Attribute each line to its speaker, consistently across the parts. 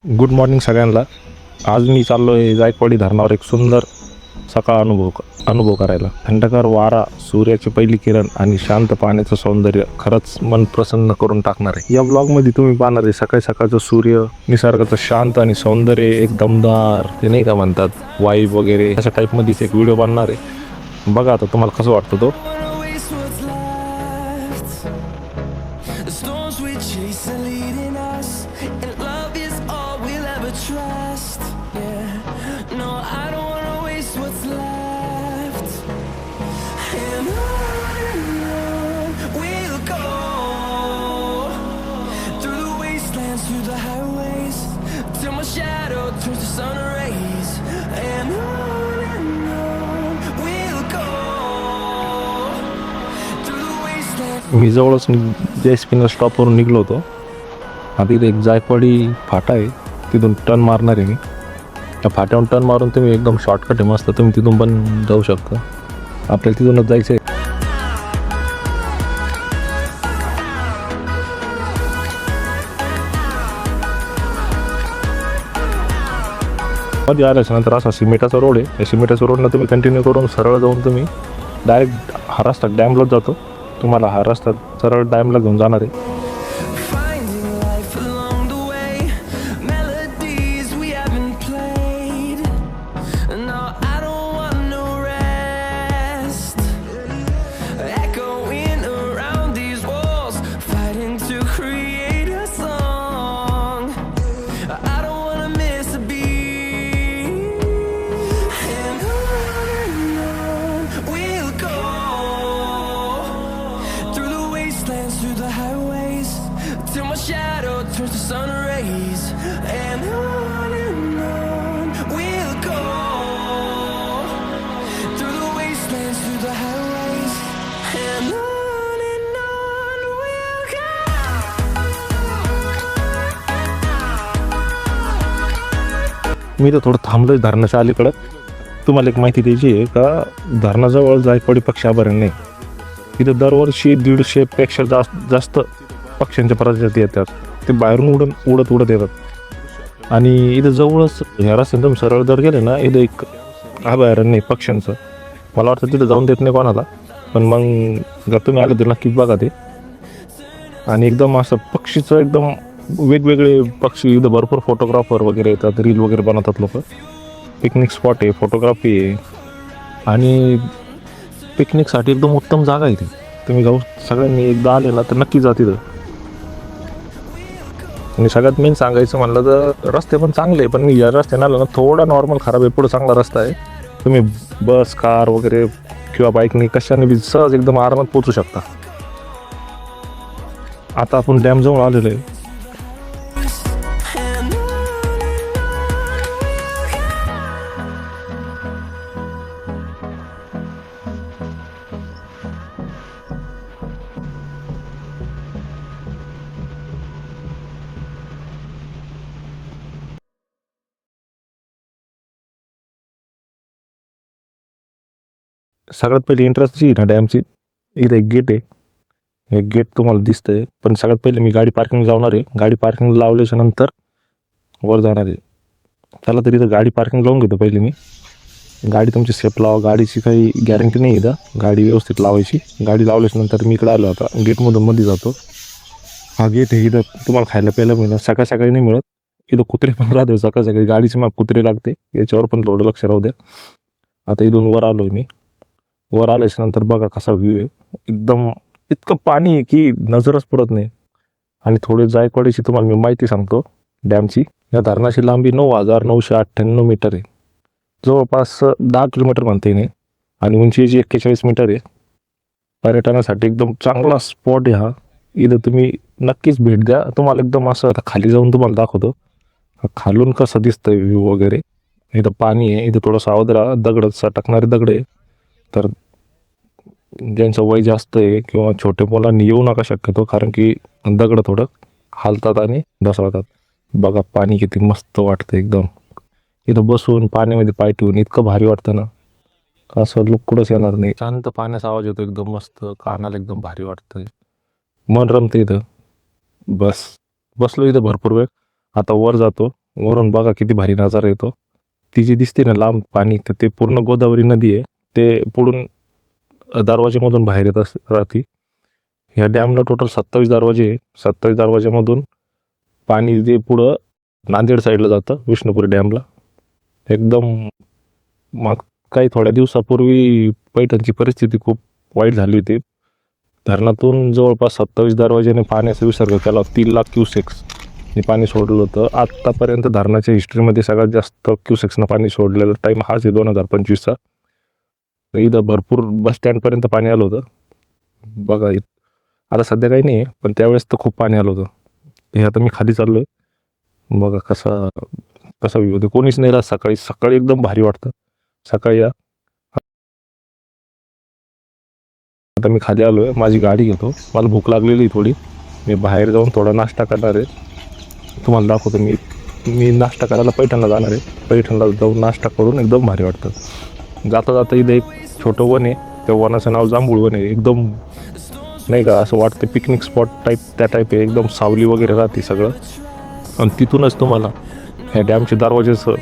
Speaker 1: Good morning सगळ्यांना. आज मी चाललो आहे जायकवाडी धरणावर एक सुंदर सकाळ अनुभव करायला. थंडगार वारा, सूर्याची पहिली किरण आणि शांत पाण्याचं सौंदर्य खरंच मन प्रसन्न करून टाकणार आहे. या ब्लॉगमध्ये तुम्ही पाहणार आहे सकाळी सकाळचं सूर्य, निसर्गाचं शांत आणि सौंदर्य, एक दमदार, ते नाही का म्हणतात वाईब वगैरे, अशा टाईपमध्येच एक व्हिडिओ बनणार आहे. बघा आता तुम्हाला कसं वाटतं तो.
Speaker 2: The storms we chase are leading us, and love is all we'll ever trust. Yeah, no, I don't wanna waste what's left. And on we'll go, through the wastelands, through the highways, till my shadow turns to sun rays. And on we'll go, through the wastelands.
Speaker 1: मी जवळच JSP स्टॉपवरून निघलो होतो. आता इथे एक जायकवाडी फाटा आहे, तिथून turn मारणार आहे मी. त्या फाट्यावरून टर्न मारून तुम्ही एकदम शॉर्टकट आहे मस्त, तुम्ही तिथून पण जाऊ शकता. आपल्याला तिथूनच जायचं आहे. मध्ये आल्याच्या नंतर असा सिमेंटाचा रोड आहे. या सिमेंटाच्या रोडनं तुम्ही कंटिन्यू करून सरळ जाऊन तुम्ही डायरेक्ट हा रस्ता डॅमलाच जातो. तुम्हाला हा रस्ता सरळ डॅमला घेऊन जाणार आहे.
Speaker 2: Finding life along the way, melodies we haven't played. No, I don't want no rest. Echoing around these walls, fighting to create a song. I don't wanna miss a beat. And on we'll go, through the wastelands, through the highways, till my shadow turns to sun rays. And on we'll go, through the wastelands, through the highways. And on we'll go.
Speaker 1: मी तर थोडं थांबलोय धरणाच्या अलीकडं. तुम्हाला एक माहिती द्यायची आहे का, धरणाजवळ जायकवाडी पक्षी अभयारण्य आहे. तिथं दरवर्षी 150 पेक्षा जास्त पक्ष्यांच्या प्रजाती येतात. ते बाहेरून उडत येतात. आणि इथं जवळच ह्या रस्त्याने तुम्ही सरळ जर गेले ना, इथं एक अभयारण्य आहे पक्ष्यांचं. मला वाटतं तिथं जाऊन देत नाही कोणाला, पण मग जर तुम्ही आलं तर नक्कीच बघा ते. आणि एकदम असं पक्षीचं एकदम वेगवेगळे पक्षी, इथं भरपूर फोटोग्राफर वगैरे येतात, रील वगैरे बनवतात लोक. पिकनिक स्पॉट आहे, फोटोग्राफी आहे, आणि पिकनिकसाठी एकदम उत्तम जागा आहे ती. तुम्ही जाऊ सगळ्यांनी एकदा आले ना तर नक्की जा तिथं. आणि सगळ्यात मेन सांगायचं म्हणलं तर रस्ते पण चांगले आहे, पण मी या रस्त्याने आलो ना थोडा नॉर्मल खराब आहे. पुढे चांगला रस्ता आहे. तुम्ही बस, कार वगैरे किंवा बाईकने कशाने बी सहज एकदम आरामात पोचू शकता. आता आपण डॅम जवळ आलेलो आहे.
Speaker 2: And
Speaker 1: सगळ्यात पहिली एंट्रन्स जी ना डॅमची, इथं एक गेट आहे. एक गेट तुम्हाला दिसतंय, पण सगळ्यात पहिले मी गाडी पार्किंग जाणार आहे. गाडी पार्किंग लावल्याच्या नंतर वर जाणार आहे. त्याला तरी इथं गाडी पार्किंग लावून घेतो पहिले मी. गाडी तुमची सेफ लावा, गाडीची काही गॅरंटी नाही इथं. गाडी व्यवस्थित लावायची. गाडी लावल्याच्या नंतर मी इकडे आलो. आता गेटमधून मध्ये जातो. हा गेट आहे. इथं तुम्हाला खायला प्यायला मिळणार. सकाळ सकाळी नाही मिळत. इथं कुत्रे पण राहते सकाळ सकाळी. गाडीची मग कुत्रे लागते, याच्यावर पण थोडं लक्ष राहू द्या. आता इथून वर आलो आहे मी. वर आल्याच्या नंतर बघा कसा व्ह्यू आहे. एकदम इतकं पाणी आहे की नजरच पडत नाही. आणि थोडी जायकवाडीची तुम्हाला मी माहिती सांगतो डॅमची. या धरणाची लांबी 9,998 मीटर आहे. जवळपास 10 किलोमीटर म्हणते नाही. आणि उंचीची 41 मीटर आहे. पर्यटनासाठी एकदम चांगला स्पॉट आहे हा. इथं तुम्ही नक्कीच भेट द्या. तुम्हाला एकदम असं आता खाली जाऊन तुम्हाला दाखवतो खालून कसं दिसतंय व्ह्यू वगैरे. इथं पाणी आहे. इथं थोडं सावध राहा. दगड सटकणारे दगड आहे. तर ज्यांचं वय जास्त आहे किंवा छोटे मुलांनी येऊ नका शक्यतो, कारण की दगड थोडं हालतात आणि ढासळतात. बघा पाणी किती मस्त वाटतं एकदम. इथं बसून पाण्यामध्ये पाय ठेवून इतकं भारी वाटतं ना, असं लुकडच येणार नाही. शांत पाण्याचा आवाज येतो एकदम मस्त, कानाला एकदम भारी वाटतं, मन रमतं इथं. बसलो इथं भरपूर वेळ. आता वर जातो. वरून बघा किती भारी नजारा येतो. ती जी दिसते ना लांब पाणी, तर ते पूर्ण गोदावरी नदी आहे. ते पुढून दरवाजेमधून बाहेर येत राहते. ह्या डॅमला टोटल 27 दरवाजे आहे. 27 दरवाजेमधून पाणी जे पुढं नांदेड साईडला जातं विष्णुपुरी डॅमला. एकदम मग काही थोड्या दिवसापूर्वी पैठणची परिस्थिती खूप वाईट झाली होती. धरणातून जवळपास 27 दरवाजेने पाण्याचा विसर्ग केला. 3 लाख क्युसेक्स पाणी सोडलं होतं. आत्तापर्यंत धरणाच्या हिस्ट्रीमध्ये सगळ्यात जास्त क्युसेक्सनं पाणी सोडलेलं टाईम हाच आहे 2025चा. इथं भरपूर बस स्टँडपर्यंत पाणी आलं होतं. बघा आता सध्या काही नाही आहे, पण त्यावेळेस तर खूप पाणी आलं होतं. हे आता मी खाली चाललो आहे. बघा कसा व्ह्यू होते. कोणीच नाही राहत सकाळी एकदम भारी वाटतं. सकाळी या. आता मी खाली आलो आहे, माझी गाडी घेतो. मला भूक लागलेली थोडी. मी बाहेर जाऊन थोडा नाश्ता करणार आहे. तुम्हाला दाखवतो. मी नाश्ता करायला पैठणला जाणार आहे. पैठणला जाऊन नाश्ता करून एकदम भारी वाटतं. जाता इथं एक छोटं वन आहे. त्या वनाचं नाव जांभूळ वन आहे. एकदम नाही का असं वाटतं पिकनिक स्पॉट टाईप, त्या टाईप आहे. एकदम सावली वगैरे राहते सगळं. आणि तिथूनच तुम्हाला ह्या डॅमचे दरवाजेचं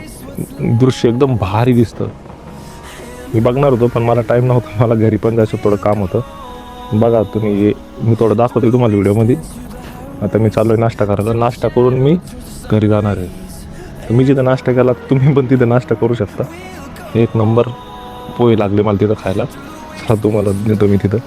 Speaker 1: दृश्य एकदम भारी दिसतं. मी बघणार होतो पण मला टाईम नव्हता. मला घरी पण जायचं थोडं काम होतं. बघा तुम्ही, मी थोडं दाखवतो तुम्हाला व्हिडिओमध्ये. आता मी चाललो आहे नाश्ता करायला. नाश्ता करून मी घरी जाणार आहे. मी जिथं नाश्ता केला तुम्ही पण तिथं नाश्ता करू शकता. एक नंबर पोहे लागले मला तिथं खायला. चला तुम्हाला नेतो मी तिथं.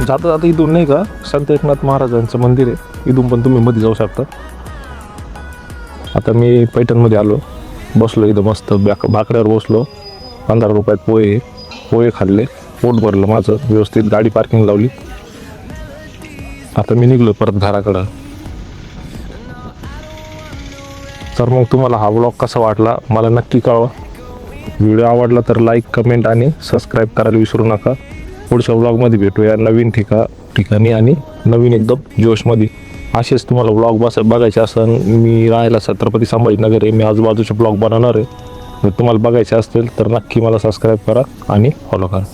Speaker 1: जाता इथून नाही का संत एकनाथ महाराजांचं मंदिर आहे. इथून पण तुम्ही मध्ये जाऊ शकता. आता मी पैठणमध्ये आलो. बसलो इथं मस्त बाकड्यावर बसलो. 15 रुपयात पोहे खाल्ले. पोट भरलं माझं व्यवस्थित. गाडी पार्किंग लावली. आता मी निघलो परत घराकडं. तर मग तुम्हाला हा व्लॉग कसा वाटला मला नक्की कळवा. व्हिडिओ आवडला तर लाईक, कमेंट आणि सबस्क्राईब करायला विसरू नका. पुढच्या व्लॉगमध्ये भेटूया नवीन ठिकाणी आणि नवीन एकदम जोशमध्ये. असेच तुम्हाला व्लॉग बघायचे असेल. मी राहायला छत्रपती संभाजीनगर आहे. मी आजूबाजूचे ब्लॉग बनवणार आहे. जर तुम्हाला बघायचे असतील तर नक्की मला सबस्क्राईब करा आणि फॉलो करा.